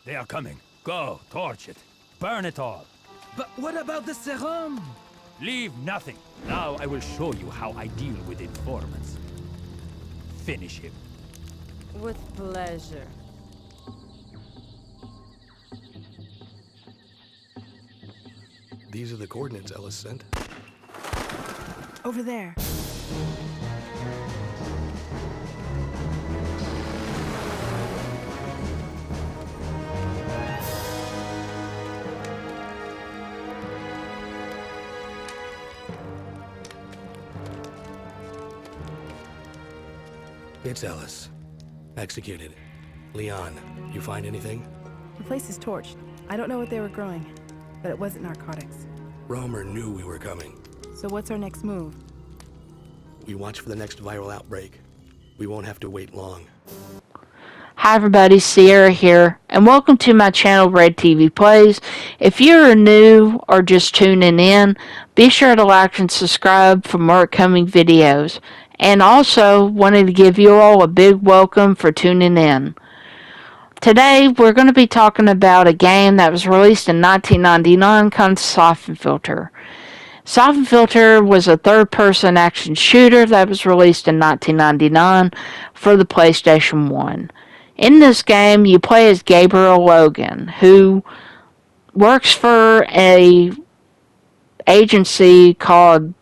They are coming. Go, torch it. Burn it all. But what about the serum? Leave nothing. Now I will show you how I deal with informants. Finish him. With pleasure. These are the coordinates Ellis sent. Over there. It's Ellis. Executed. Leon, you find anything? The place is torched. I don't know what they were growing, but it wasn't narcotics. Romer knew we were coming. So what's our next move? We watch for the next viral outbreak. We won't have to wait long. Hi everybody, Sierra here, and welcome to my channel Red TV Plays. If you're new or just tuning in, be sure to like and subscribe for more upcoming videos. And also wanted to give you all a big welcome for tuning in. Today we're going to be talking about a game that was released in 1999 called Syphon Filter. Syphon Filter was a third-person action shooter that was released in 1999 for the PlayStation 1. In this game, you play as Gabriel Logan, who works for a agency called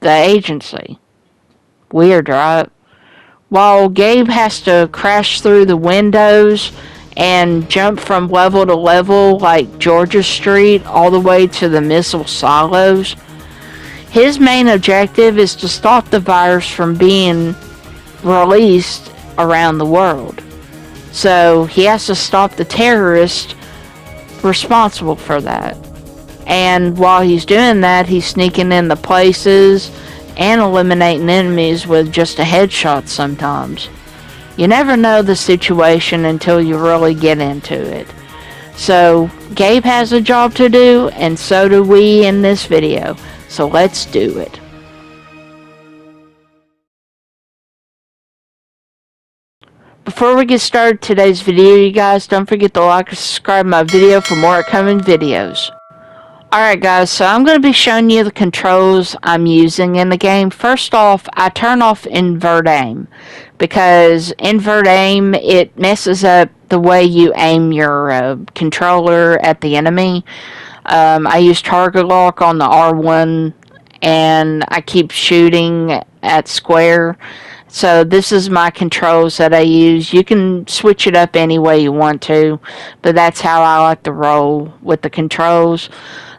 The Agency. Weird, right? While Gabe has to crash through the windows and jump from level to level like Georgia Street all the way to the missile silos, his main objective is to stop the virus from being released around the world. So he has to stop the terrorists responsible for that. And while he's doing that, he's sneaking in the places and eliminating enemies with just a headshot sometimes. You never know the situation until you really get into it. So, Gabe has a job to do, and so do we in this video. So let's do it. Before we get started today's video, you guys, don't forget to like and subscribe my video for more upcoming videos. Alright guys, so I'm going to be showing you the controls I'm using in the game. First off, I turn off invert aim, because invert aim, it messes up the way you aim your controller at the enemy. I use target lock on the R1, and I keep shooting at square. So this is my controls that I use. You can switch it up any way you want to, but that's how I like to roll with the controls.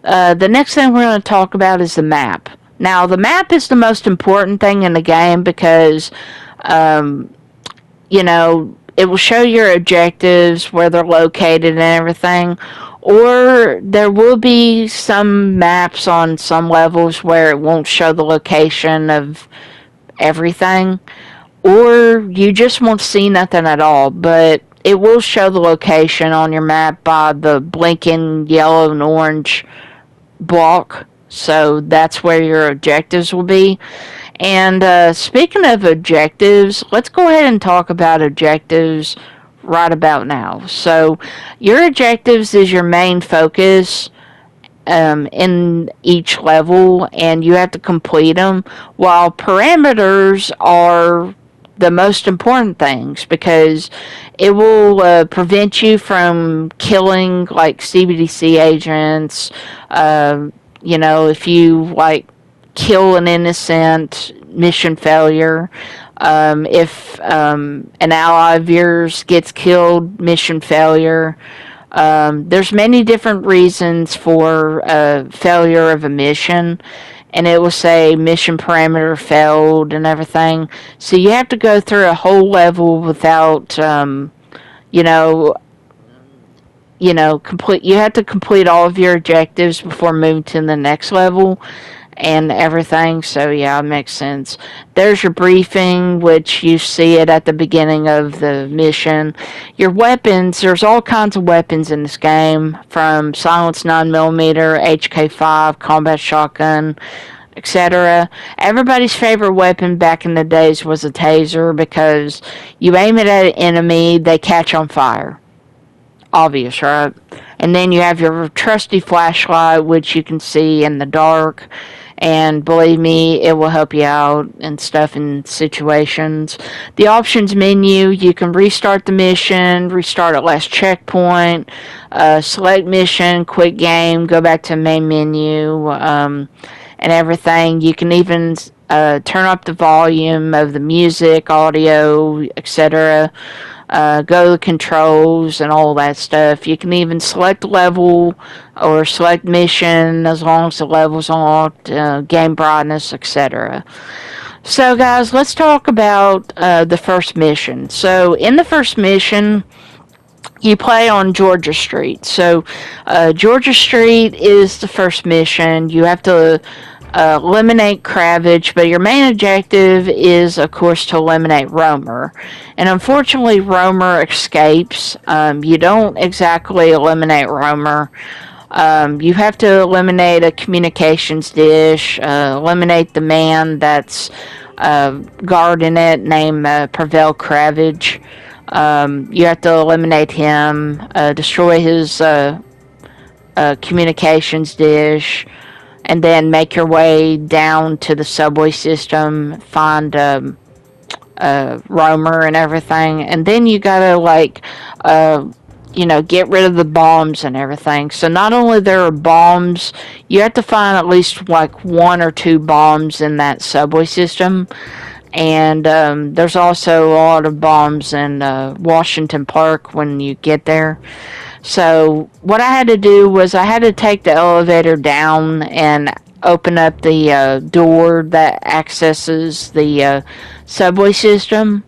The next thing we're going to talk about is the map. Now, the map is the most important thing in the game because, you know, it will show your objectives, where they're located and everything. Or there will be some maps on some levels where it won't show the location of everything. Or you just won't see nothing at all, but it will show the location on your map by the blinking yellow and orange block. So that's where your objectives will be. And speaking of objectives, let's go ahead and talk about objectives right about now. So your objectives is your main focus in each level, and you have to complete them, while parameters are the most important things, because it will prevent you from killing like CBDC agents. You know, if you like kill an innocent, mission failure. If an ally of yours gets killed, mission failure. There's many different reasons for failure of a mission, and it will say mission parameter failed and everything. So you have to go through a whole level without, you have to complete all of your objectives before moving to the next level. and everything. So yeah, it makes sense. There's your briefing, which you see it at the beginning of the mission. Your weapons, there's all kinds of weapons in this game, from silenced 9mm, HK5, combat shotgun, etc. Everybody's favorite weapon back in the days was a taser, because you aim it at an enemy, they catch on fire. Obvious, right? And then you have your trusty flashlight, which you can see in the dark, and believe me, it will help you out and stuff in situations. The options menu, you can restart the mission, restart at last checkpoint, select mission, quit game, go back to main menu, and everything. You can even turn up the volume of the music, audio, etc. Go to the controls and all that stuff. You can even select level or select mission as long as the level's unlocked, game brightness, etc. So guys, let's talk about the first mission. So in the first mission, you play on Georgia Street. So Georgia Street is the first mission. You have to eliminate Kravitz, but your main objective is, of course, to eliminate Romer. And unfortunately, Romer escapes. You don't exactly eliminate Romer. You have to eliminate a communications dish, eliminate the man that's guarding it, named Pavel Kravitz. You have to eliminate him, destroy his communications dish, and then make your way down to the subway system, find Romer and everything, and then you gotta get rid of the bombs and everything. So not only there are bombs, you have to find at least like 1 or 2 bombs in that subway system, and there's also a lot of bombs in Washington Park when you get there. So what I had to do was I had to take the elevator down and open up the door that accesses the subway system.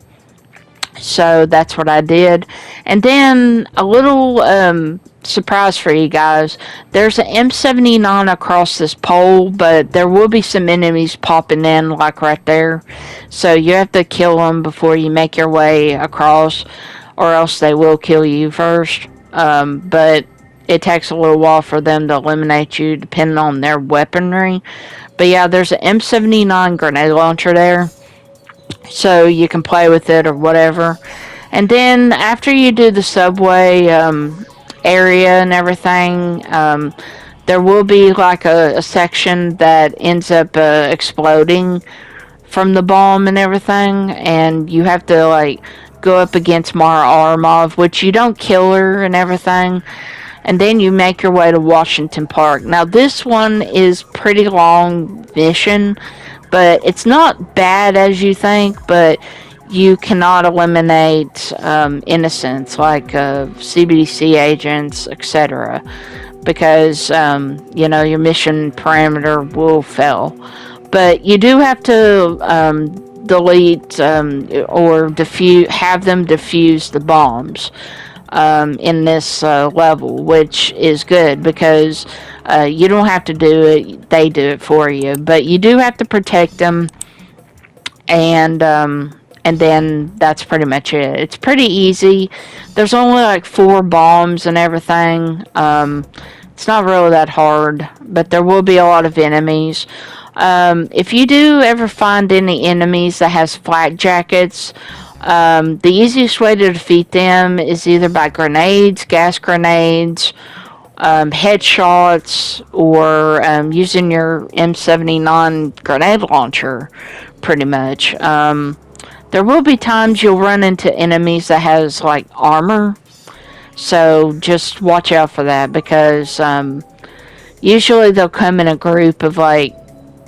So that's what I did. And then a little surprise for you guys. There's an M79 across this pole, but there will be some enemies popping in like right there. So you have to kill them before you make your way across, or else they will kill you first. But it takes a little while for them to eliminate you depending on their weaponry. But yeah, there's an M79 grenade launcher there, so you can play with it or whatever. And then after you do the subway area and everything, there will be like a section that ends up exploding from the bomb and everything, and you have to like go up against Mara Armov, which you don't kill her and everything, and then you make your way to Washington Park. Now this one is pretty long mission, but it's not bad as you think, but you cannot eliminate innocents like CBDC agents, etc., because your mission parameter will fail. But you do have to delete or have them defuse the bombs in this level, which is good because you don't have to do it, they do it for you, but you do have to protect them, and then that's pretty much it. It's pretty easy. There's only like 4 bombs and everything. It's not really that hard, but there will be a lot of enemies. If you do ever find any enemies that has flak jackets, the easiest way to defeat them is either by grenades, gas grenades, headshots, or using your M79 grenade launcher, pretty much. There will be times you'll run into enemies that has like armor, so just watch out for that, because usually they'll come in a group of like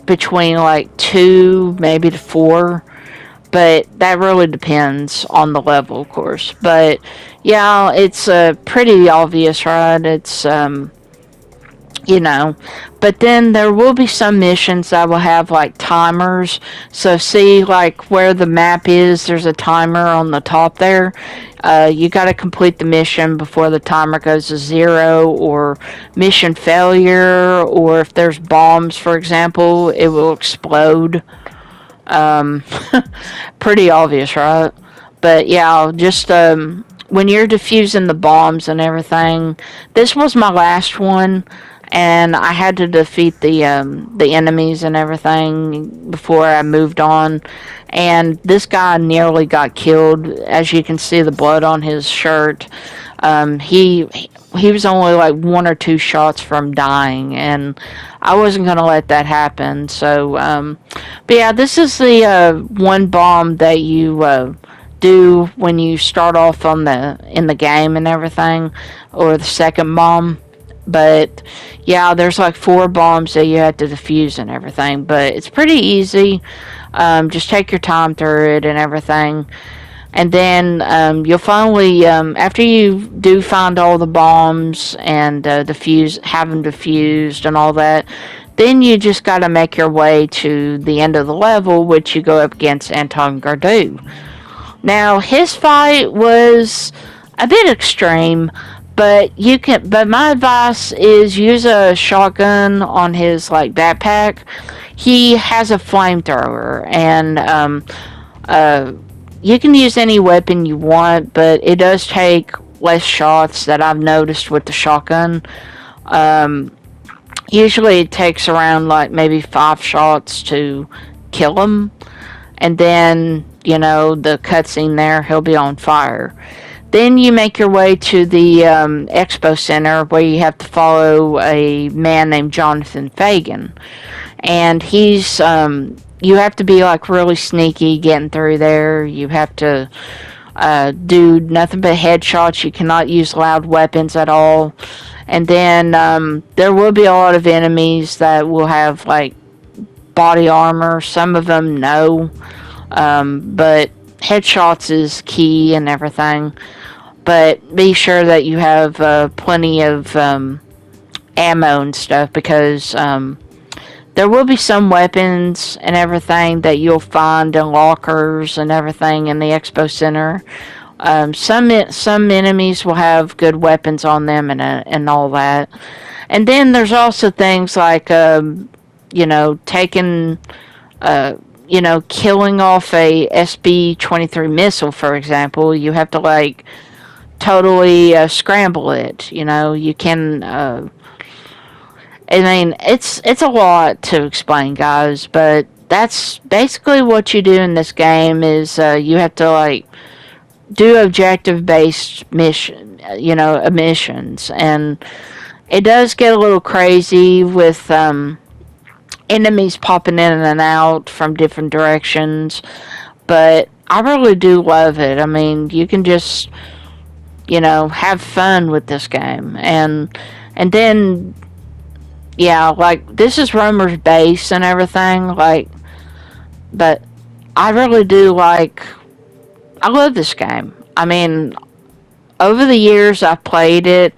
between like 2 maybe to 4, but that really depends on the level, of course. But yeah, it's pretty obvious, right? It's you know. But then there will be some missions that will have like timers. So see like where the map is, there's a timer on the top there. You got to complete the mission before the timer goes to 0, or mission failure, or if there's bombs, for example, it will explode. Pretty obvious, right? But yeah, just when you're defusing the bombs and everything, this was my last one, and I had to defeat the enemies and everything before I moved on. And this guy nearly got killed. As you can see, the blood on his shirt. He was only like 1 or 2 shots from dying, and I wasn't gonna let that happen. So, but yeah, this is the one bomb that you do when you start off in the game and everything, or the second bomb. But yeah, there's like 4 bombs that you have to defuse and everything, but it's pretty easy. Just take your time through it and everything. And then you'll finally, after you do find all the bombs and have them defused and all that, then you just got to make your way to the end of the level, which you go up against Anton Gardu. Now, his fight was a bit extreme, but my advice is use a shotgun on his like backpack. He has a flamethrower, and you can use any weapon you want, but it does take less shots that I've noticed with the shotgun. Usually it takes around like maybe 5 shots to kill him, and then, you know, the cutscene there, he'll be on fire. Then you make your way to the expo center, where you have to follow a man named Jonathan Fagan. And he's, you have to be like really sneaky getting through there. You have to do nothing but headshots. You cannot use loud weapons at all. And then there will be a lot of enemies that will have like body armor. Some of them no. But headshots is key and everything. But be sure that you have plenty of ammo and stuff, because there will be some weapons and everything that you'll find in lockers and everything in the expo center. Some enemies will have good weapons on them and all that. And then there's also things like you know, taking you know, killing off a SB-23 missile, for example. You have to like totally scramble it. You know, you can I mean, it's a lot to explain, guys, but that's basically what you do in this game. Is you have to like do objective-based missions, and it does get a little crazy with enemies popping in and out from different directions, but I really do love it. I mean, you can just, you know, have fun with this game, and then, yeah, like, this is Romer's base and everything, like, but I really do like, I love this game. I mean, over the years I've played it,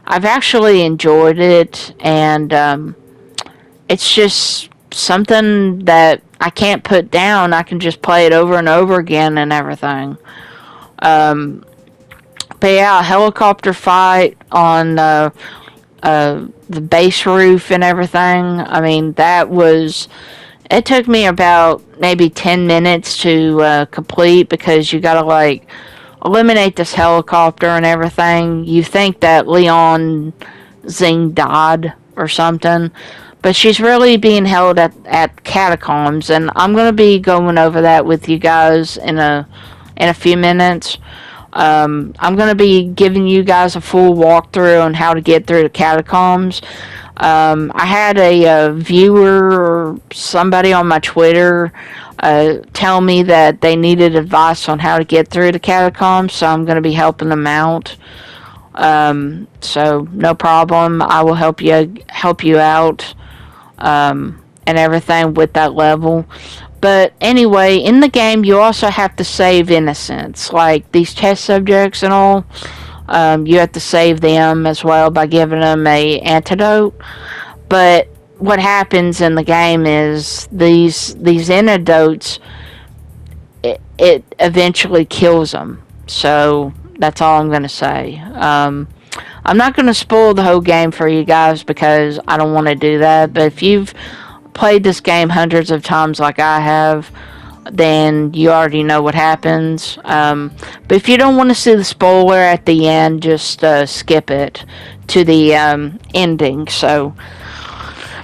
I've actually enjoyed it, and it's just something that I can't put down. I can just play it over and over again and everything. But yeah, a helicopter fight on the base roof and everything. I mean, it took me about maybe 10 minutes to complete, because you gotta like eliminate this helicopter and everything. You think that Leon Zing died or something, but she's really being held at Catacombs, and I'm gonna be going over that with you guys in a few minutes. I'm gonna be giving you guys a full walkthrough on how to get through the Catacombs. I had a viewer or somebody on my Twitter tell me that they needed advice on how to get through the Catacombs, so I'm going to be helping them out. So no problem. I will help you out and everything with that level. But anyway, in the game, you also have to save innocents, like these test subjects and all. You have to save them as well by giving them a antidote. But what happens in the game is these antidotes, it eventually kills them. So that's all I'm going to say. I'm not going to spoil the whole game for you guys because I don't want to do that. But if you've played this game hundreds of times like I have, then you already know what happens. But if you don't want to see the spoiler at the end, just skip it to the ending. So,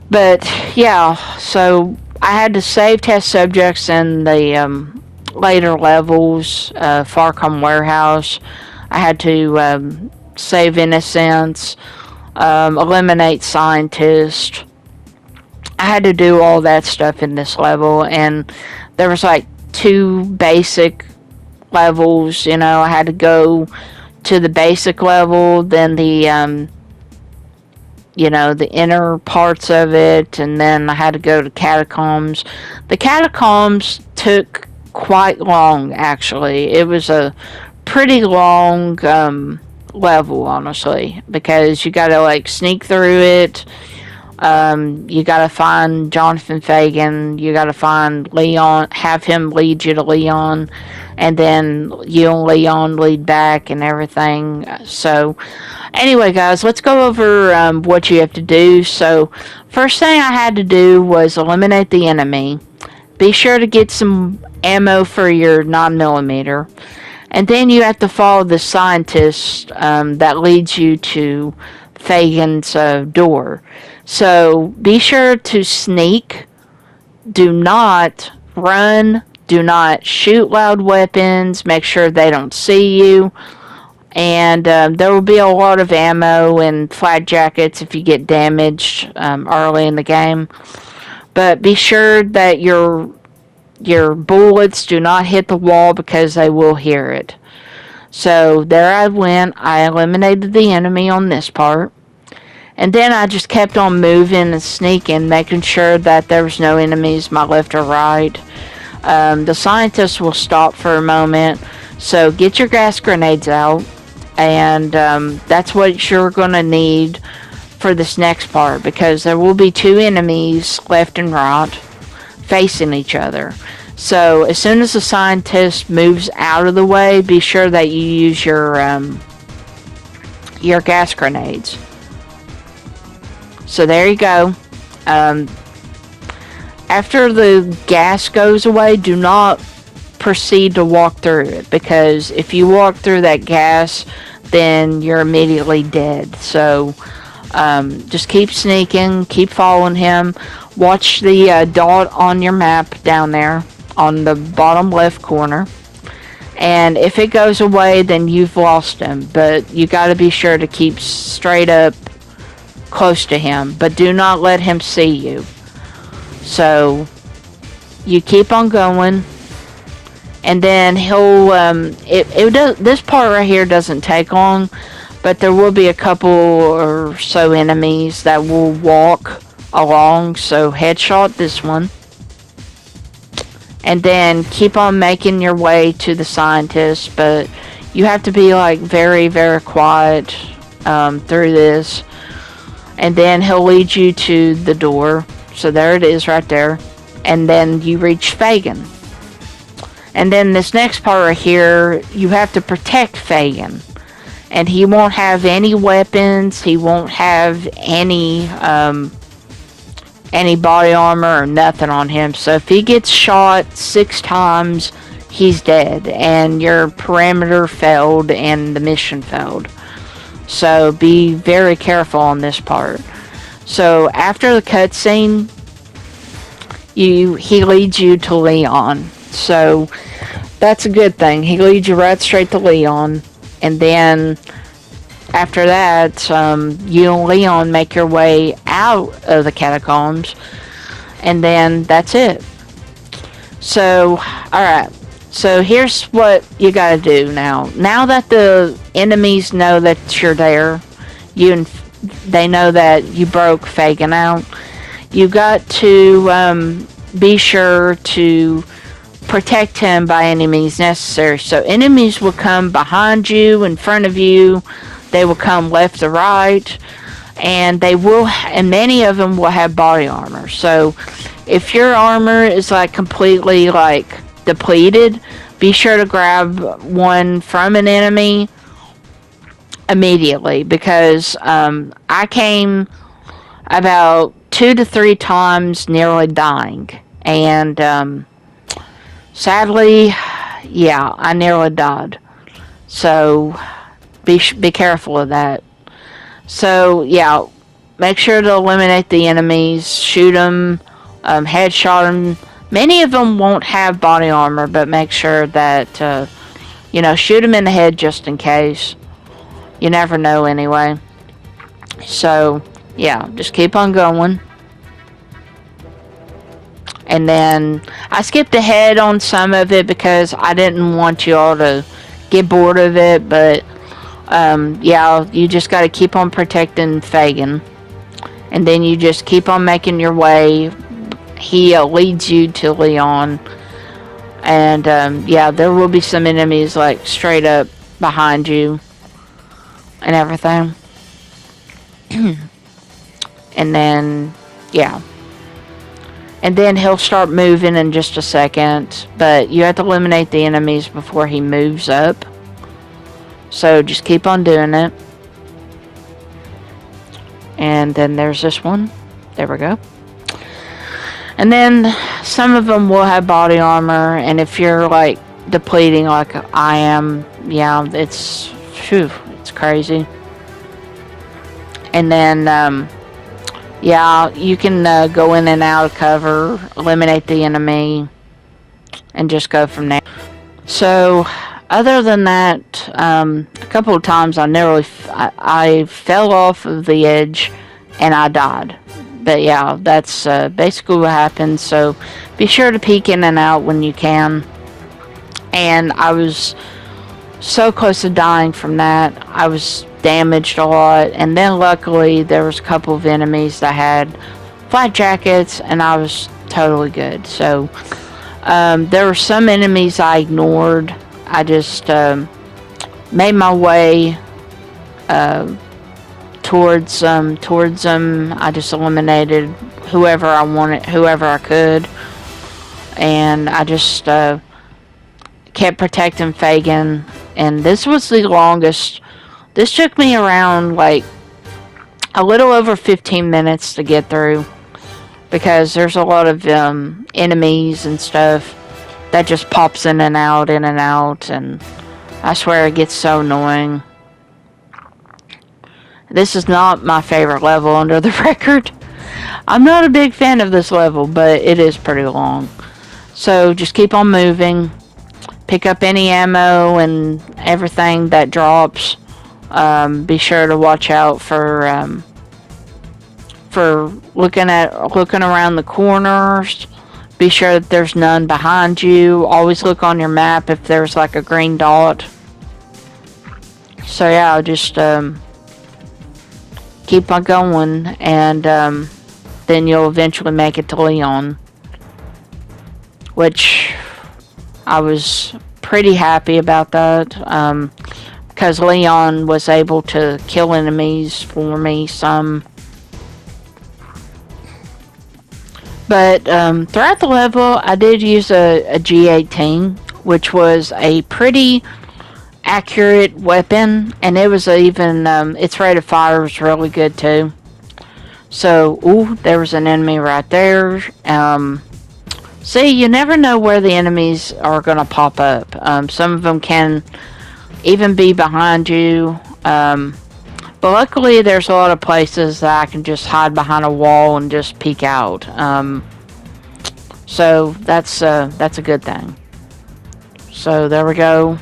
but yeah, so I had to save test subjects in the later levels, Farcom Warehouse. I had to save innocents, eliminate scientists. I had to do all that stuff in this level, and there was like 2 basic levels. You know, I had to go to the basic level, then the the inner parts of it, and then I had to go to Catacombs. The Catacombs took quite long, actually. It was a pretty long level, honestly, because you gotta like sneak through it. You gotta find Jonathan Fagin, you gotta find Leon, have him lead you to Leon, and then you and Leon lead back and everything. So anyway, guys, let's go over what you have to do. So first thing I had to do was eliminate the enemy. Be sure to get some ammo for your 9mm, and then you have to follow the scientist that leads you to Fagin's door. So be sure to sneak. Do not run. Do not shoot loud weapons. Make sure they don't see you. And there will be a lot of ammo and flak jackets if you get damaged early in the game. But be sure that your bullets do not hit the wall because they will hear it. So there I went. I eliminated the enemy on this part. And then I just kept on moving and sneaking, making sure that there was no enemies my left or right. The scientists will stop for a moment, so get your gas grenades out, and that's what you're going to need for this next part, because there will be 2 enemies left and right facing each other. So as soon as the scientist moves out of the way, be sure that you use your gas grenades. So there you go. After the gas goes away, do not proceed to walk through it, because if you walk through that gas, then you're immediately dead. So just keep sneaking, keep following him. Watch the dot on your map down there on the bottom left corner. And if it goes away, then you've lost him. But you got to be sure to keep straight up close to him, but do not let him see you. So you keep on going, and then he'll this part right here doesn't take long, but there will be a couple or so enemies that will walk along. So headshot this one, and then keep on making your way to the scientist, but you have to be like very, very quiet through this. And then he'll lead you to the door. So there it is right there. And then you reach Fagin. And then this next part right here, you have to protect Fagin. And he won't have any weapons. He won't have any body armor or nothing on him. So if he gets shot 6 times, he's dead. And your perimeter failed and the mission failed. So be very careful on this part. So after the cutscene, he leads you to Leon. So that's a good thing. He leads you right straight to Leon. And then after that, you and Leon make your way out of the catacombs. And then that's it. So, alright. So here's what you gotta do now. Now that the enemies know that you're there, they know that you broke Fagin out, you got to be sure to protect him by any means necessary. So enemies will come behind you, in front of you, they will come left or right. and and many of them will have body armor. So if your armor is like completely like depleted, be sure to grab one from an enemy immediately, because I came about 2 to 3 times nearly dying, and sadly, yeah, I nearly died. So be careful of that. So yeah, make sure to eliminate the enemies, shoot them, headshot them. Many of them won't have body armor, but make sure that shoot them in the head just in case. You never know anyway. So yeah, just keep on going. And then I skipped ahead on some of it because I didn't want you all to get bored of it, but yeah, you just got to keep on protecting Fagin, and then you just keep on making your way. He leads you to Leon, and yeah, there will be some enemies like straight up behind you and everything. And then yeah, and then he'll start moving in just a second, but you have to eliminate the enemies before he moves up. So just keep on doing it. And then there's this one. There we go. And then some of them will have body armor, and if you're like depleting like I am, yeah, it's crazy. And then yeah, you can go in and out of cover, eliminate the enemy, and just go from there. So other than that, a couple of times I fell off of the edge and I died. But yeah, that's basically what happened. So be sure to peek in and out when you can. And I was so close to dying from that. I was damaged a lot, and then luckily there was a couple of enemies that had flat jackets, and I was totally good. So there were some enemies I ignored. I just made my way towards them. I just eliminated whoever I wanted, whoever I could, and I just kept protecting Fagin. And this was the longest. This took me around like a little over 15 minutes to get through, because there's a lot of enemies and stuff that just pops in and out, and I swear it gets so annoying. This is not my favorite level under the record. I'm not a big fan of this level, but it is pretty long. So just keep on moving. Pick up any ammo and everything that drops. Be sure to watch out for looking around the corners. Be sure that there's none behind you. Always look on your map if there's like a green dot. So yeah, just keep on going, and then you'll eventually make it to Leon, which I was pretty happy about that, because Leon was able to kill enemies for me some. But throughout the level, I did use a G18, which was a pretty accurate weapon, and it was even its rate of fire was really good too. So, ooh, there was an enemy right there. See, you never know where the enemies are going to pop up. Some of them can even be behind you. But luckily, there's a lot of places that I can just hide behind a wall and just peek out. So that's a good thing. So there we go.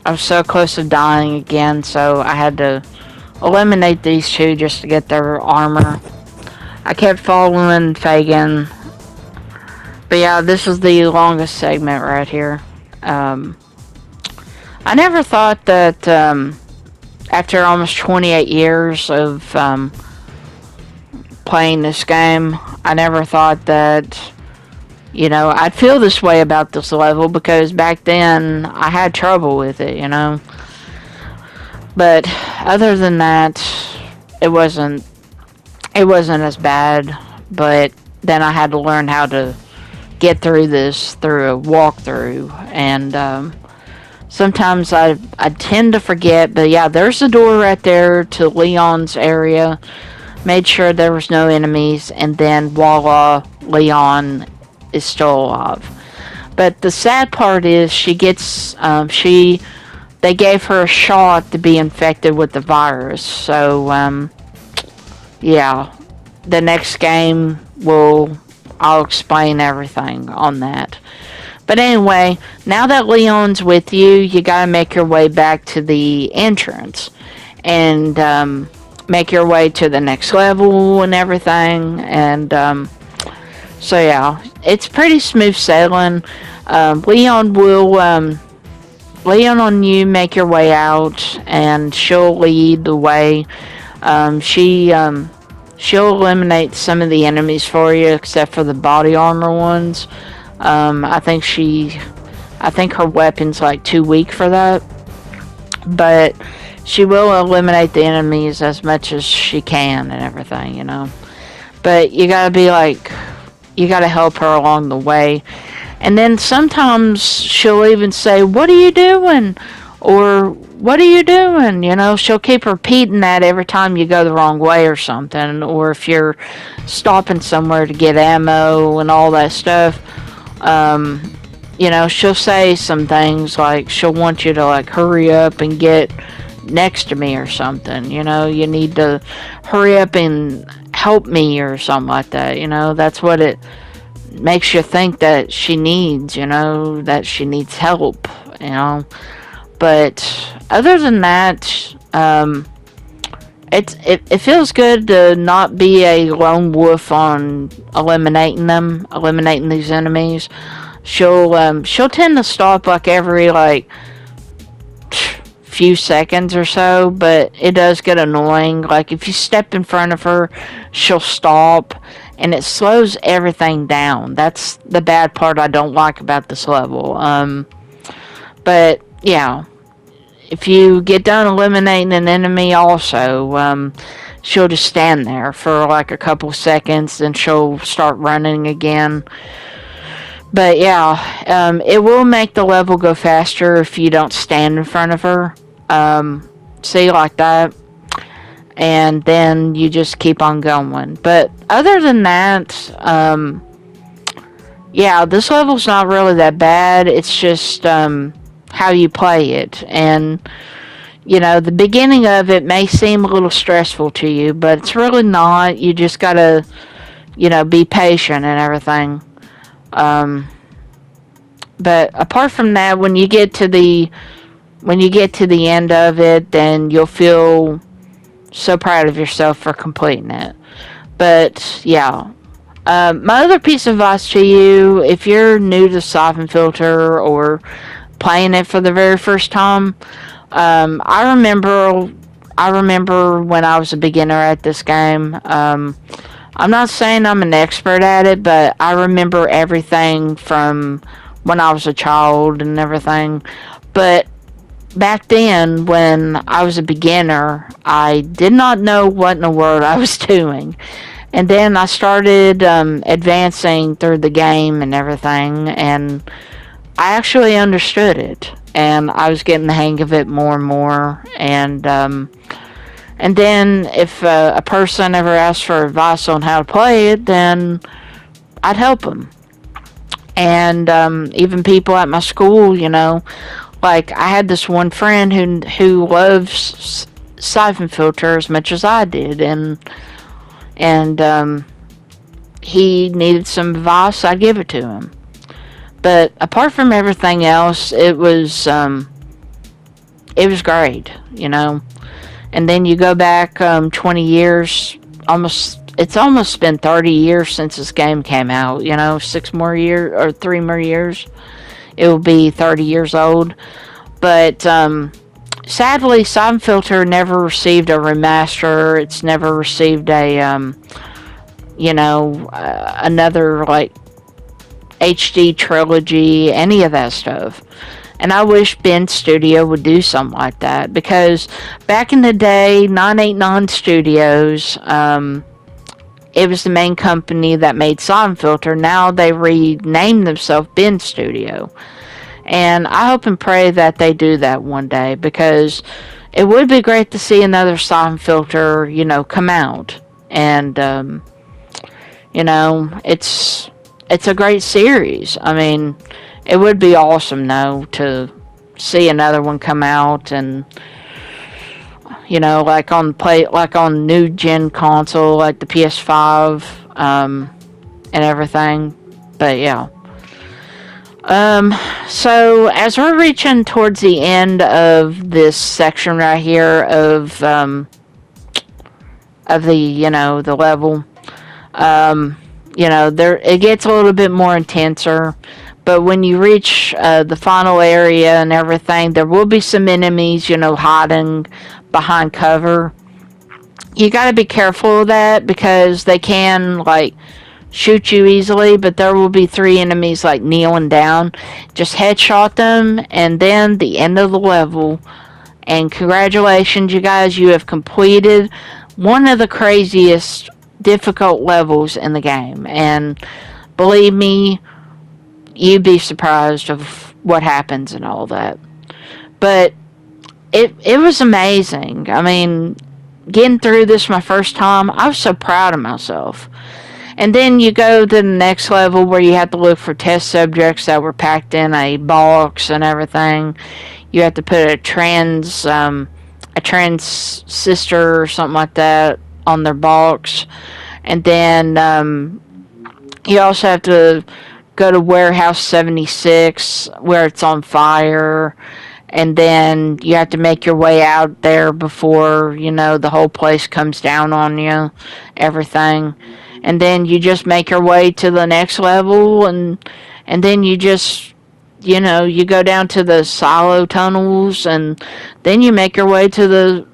I was so close to dying again, so I had to eliminate these two just to get their armor. I kept following Fagin. But yeah, this is the longest segment right here. I never thought that after almost 28 years of playing this game, I never thought that, I'd feel this way about this level, because back then I had trouble with it, But other than that, it wasn't as bad, but then I had to learn how to get through this through a walkthrough, and sometimes I tend to forget, but yeah, there's a door right there to Leon's area. Made sure there was no enemies, and then voila, Leon is still alive. But the sad part is she gets they gave her a shot to be infected with the virus. So yeah, the next game I'll explain everything on that. But anyway, now that Leon's with you, you gotta make your way back to the entrance and make your way to the next level and everything. And so yeah, it's pretty smooth sailing. Leon and you make your way out, and she'll lead the way. She'll eliminate some of the enemies for you, except for the body armor ones. I think her weapon's like too weak for that, but she will eliminate the enemies as much as she can and everything, you know. But you gotta help her along the way. And then sometimes she'll even say, "What are you doing?" Or, "What are you doing?" You know, she'll keep repeating that every time you go the wrong way or something. Or if you're stopping somewhere to get ammo and all that stuff, you know, she'll say some things like she'll want you to like hurry up and get next to me or something. You know, you need to hurry up and help me or something like that. You know, that's what it makes you think that she needs, you know, that she needs help, you know. But other than that, it feels good to not be a lone wolf on eliminating these enemies. She'll tend to stop like every like few seconds or so, but it does get annoying. Like if you step in front of her, she'll stop, and it slows everything down. That's the bad part I don't like about this level. But yeah, if you get done eliminating an enemy also, she'll just stand there for like a couple seconds, then she'll start running again. But yeah, it will make the level go faster if you don't stand in front of her. See, like that. And then you just keep on going. But other than that, yeah, this level's not really that bad. It's just how you play it. And, you know, the beginning of it may seem a little stressful to you, but it's really not. You just gotta, you know, be patient and everything. But apart from that, when you get to the end of it, then you'll feel so proud of yourself for completing it. But yeah, my other piece of advice to you, if you're new to Syphon Filter or playing it for the very first time, I remember when I was a beginner at this game. I'm not saying I'm an expert at it, but I remember everything from when I was a child and everything. But back then, when I was a beginner, I did not know what in the world I was doing. And then I started advancing through the game and everything, and I actually understood it. And I was getting the hang of it more and more. And then if a person ever asked for advice on how to play it, then I'd help them. And even people at my school, you know, like I had this one friend who loves Syphon Filter as much as I did, and he needed some advice, I'd give it to him. But apart from everything else, it was great, you know. And then you go back 20 years, it's almost been 30 years since this game came out, you know, 6 more years, or 3 more years, it will be 30 years old. But sadly, Syphon Filter never received a remaster. It's never received a, another, like, HD trilogy, any of that stuff. And I wish Ben Studio would do something like that, because back in the day, 989 Studios, it was the main company that made Syphonfilter. Now they renamed themselves Ben Studio. And I hope and pray that they do that one day, because it would be great to see another Syphonfilter, you know, come out. And, you know, it's a great series. I mean, it would be awesome, though, to see another one come out, and, you know, like on new gen console, like the PS5, and everything. But yeah. So as we're reaching towards the end of this section right here of the, you know, the level, you know, it gets a little bit more intenser. But when you reach the final area and everything, there will be some enemies, you know, hiding behind cover. You got to be careful of that, because they can, like, shoot you easily, but there will be 3 enemies, like, kneeling down. Just headshot them, and then the end of the level. And congratulations, you guys, you have completed one of the craziest difficult levels in the game. And believe me, you'd be surprised of what happens and all that. But it was amazing. I mean, getting through this my first time, I was so proud of myself. And then you go to the next level where you have to look for test subjects that were packed in a box and everything. You have to put a transistor or something like that on their box. And then you also have to go to Warehouse 76 where it's on fire. And then you have to make your way out there before, you know, the whole place comes down on you, everything. And then you just make your way to the next level, and then you just, you know, you go down to the silo tunnels, and then you make your way to the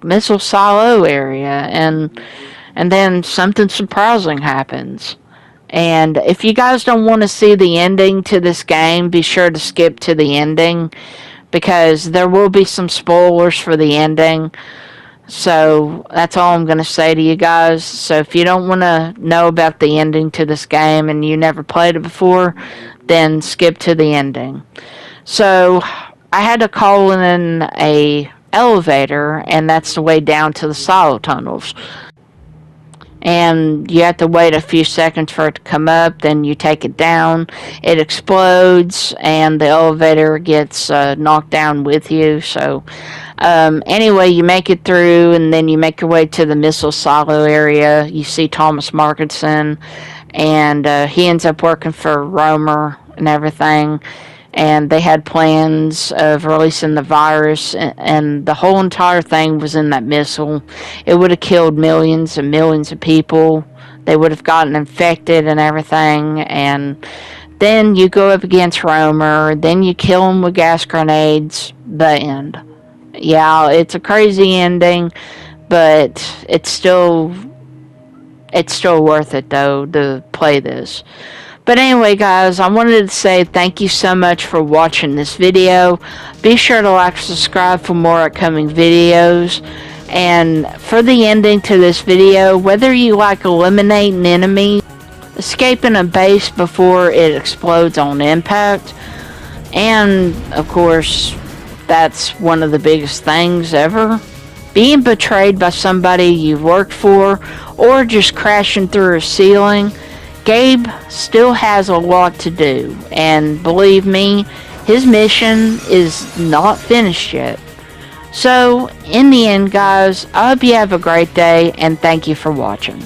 missile silo area, and then something surprising happens. And if you guys don't want to see the ending to this game, be sure to skip to the ending, because there will be some spoilers for the ending. So that's all I'm going to say to you guys. So if you don't want to know about the ending to this game and you never played it before, then skip to the ending. So I had to call in a elevator, and that's the way down to the silo tunnels. And you have to wait a few seconds for it to come up. Then you take it down, it explodes, and the elevator gets knocked down with you. So anyway, you make it through, and then you make your way to the missile silo area. You see Thomas Markinson, and he ends up working for Romer and everything. And they had plans of releasing the virus, and the whole entire thing was in that missile. It would have killed millions and millions of people. They would have gotten infected and everything. And then you go up against Romer, then you kill him with gas grenades. The end. Yeah, it's a crazy ending, but it's still worth it, though, to play this. But anyway, guys, I wanted to say thank you so much for watching this video. Be sure to like and subscribe for more upcoming videos. And for the ending to this video, whether you like eliminating enemies, escaping a base before it explodes on impact, and of course, that's one of the biggest things ever, being betrayed by somebody you've worked for, or just crashing through a ceiling, Gabe still has a lot to do, and believe me, his mission is not finished yet. So, in the end, guys, I hope you have a great day, and thank you for watching.